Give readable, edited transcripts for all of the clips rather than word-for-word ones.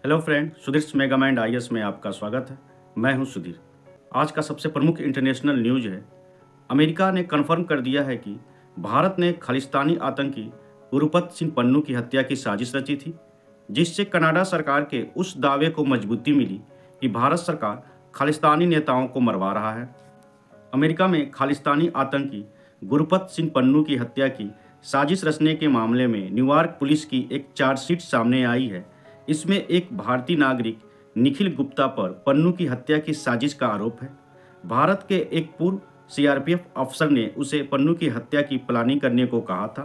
Hello friend, Sudhir mega mind IAS में आपका स्वागत है। मैं हूं सुधीर। आज का सबसे प्रमुख इंटरनेशनल न्यूज है। अमेरिका ने कन्फर्म कर दिया है कि भारत ने खालिस्तानी आतंकी गुरपत सिंह पन्नू की हत्या की साजिश रची थी, जिससे कनाडा सरकार के उस दावे को मजबूती मिली कि भारत सरकार खालिस्तानी नेताओं को मरवा रहा है। अमेरिका में खालिस्तानी आतंकी गुरपत सिंह पन्नू की हत्या की साजिश रचने के मामले में न्यूयॉर्क पुलिस की एक चार्जशीट सामने आई है। इसमें एक भारतीय नागरिक निखिल गुप्ता पर पन्नू की हत्या की साजिश का आरोप है। भारत के एक पूर्व सीआरपीएफ अफसर ने उसे पन्नू की हत्या की प्लानिंग करने को कहा था।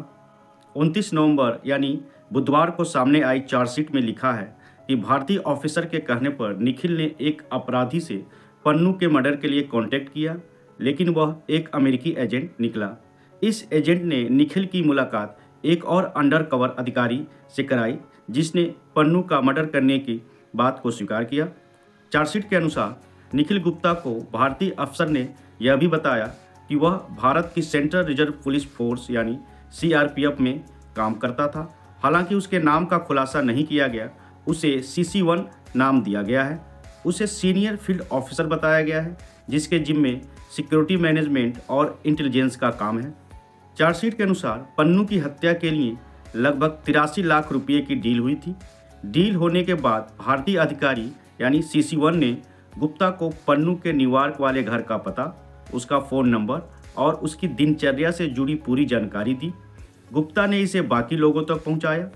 29 नवंबर यानी बुधवार को सामने आई चार्जशीट में लिखा है कि भारतीय ऑफिसर के कहने पर निखिल ने एक अपराधी से पन्नू के मर्डर के लिए कांटेक्ट किया, लेकिन वह एक अमेरिकी एजेंट निकला। इस एजेंट ने निखिल की मुलाकात एक और अंडरकवर अधिकारी से कराई, जिसने पन्नू का मर्डर करने की बात को स्वीकार किया। चार्जशीट के अनुसार निखिल गुप्ता को भारतीय अफसर ने यह भी बताया कि वह भारत की सेंट्रल रिजर्व पुलिस फोर्स यानी सीआरपीएफ में काम करता था। हालांकि उसके नाम का खुलासा नहीं किया गया, उसे CC1 नाम दिया गया है। उसे सीनियर फील्ड ऑफिसर बताया गया है, जिसके जिम्मे सिक्योरिटी मैनेजमेंट और इंटेलिजेंस का काम है। चार्जशीट के अनुसार पन्नू की हत्या के लिए लगभग 83 लाख रुपये की डील हुई थी। डील होने के बाद भारतीय अधिकारी यानी CC1 ने गुप्ता को पन्नू के न्यूयॉर्क वाले घर का पता, उसका फ़ोन नंबर और उसकी दिनचर्या से जुड़ी पूरी जानकारी दी। गुप्ता ने इसे बाकी लोगों तक पहुंचाया।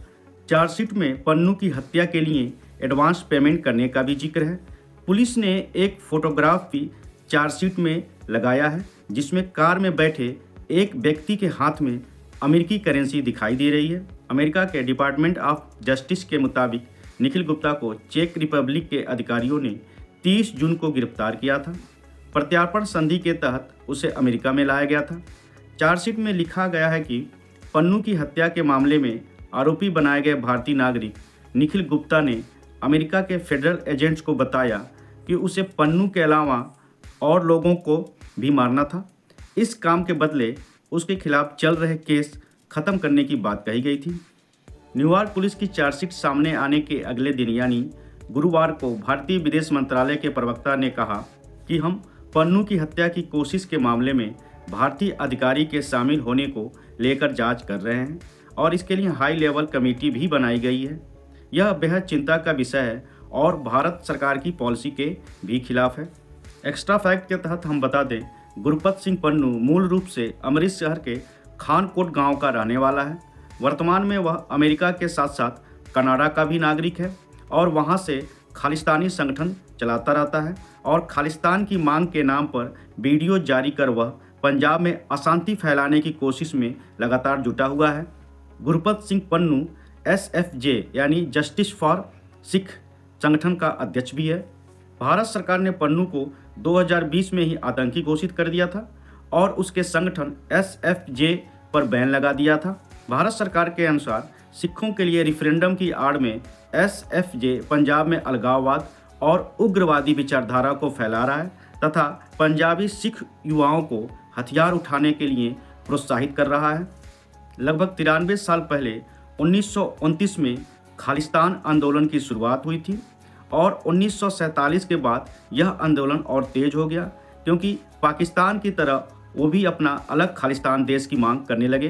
चार्जशीट में पन्नू की हत्या के लिए एडवांस पेमेंट करने का भी जिक्र है। पुलिस ने एक फोटोग्राफ भी चार्जशीट में लगाया है, जिसमें कार में बैठे एक व्यक्ति के हाथ में अमेरिकी करेंसी दिखाई दे रही है। अमेरिका के डिपार्टमेंट ऑफ जस्टिस के मुताबिक निखिल गुप्ता को चेक रिपब्लिक के अधिकारियों ने 30 जून को गिरफ्तार किया था। प्रत्यार्पण संधि के तहत उसे अमेरिका में लाया गया था। चार्जशीट में लिखा गया है कि पन्नू की हत्या के मामले में आरोपी बनाए गए भारतीय नागरिक निखिल गुप्ता ने अमेरिका के फेडरल एजेंट्स को बताया कि उसे पन्नू के अलावा और लोगों को भी मारना था। इस काम के बदले उसके खिलाफ चल रहे केस खत्म करने की बात कही गई थी। न्यूयॉर्क पुलिस की चार्जशीट सामने आने के अगले दिन यानी गुरुवार को भारतीय विदेश मंत्रालय के प्रवक्ता ने कहा कि हम पन्नू की हत्या की कोशिश के मामले में भारतीय अधिकारी के शामिल होने को लेकर जांच कर रहे हैं और इसके लिए हाई लेवल कमेटी भी बनाई गई है। यह बेहद चिंता का विषय है और भारत सरकार की पॉलिसी के भी खिलाफ है। एक्स्ट्रा फैक्ट के तहत हम बता दें, गुरपत सिंह पन्नू मूल रूप से अमृत शहर के खानकोट गांव का रहने वाला है। वर्तमान में वह अमेरिका के साथ साथ कनाडा का भी नागरिक है और वहां से खालिस्तानी संगठन चलाता रहता है और खालिस्तान की मांग के नाम पर वीडियो जारी कर वह पंजाब में अशांति फैलाने की कोशिश में लगातार जुटा हुआ है। गुरपत सिंह पन्नू SFJ यानी जस्टिस फॉर सिख संगठन का अध्यक्ष भी है। भारत सरकार ने पन्नू को 2020 में ही आतंकी घोषित कर दिया था और उसके संगठन SFJ पर बैन लगा दिया था। भारत सरकार के अनुसार सिखों के लिए रिफरेंडम की आड़ में SFJ पंजाब में अलगाववाद और उग्रवादी विचारधारा को फैला रहा है तथा पंजाबी सिख युवाओं को हथियार उठाने के लिए प्रोत्साहित कर रहा है। लगभग 93 साल पहले 1929 में खालिस्तान आंदोलन की शुरुआत हुई थी और 1947 के बाद यह आंदोलन और तेज हो गया, क्योंकि पाकिस्तान की तरह वो भी अपना अलग खालिस्तान देश की मांग करने लगे।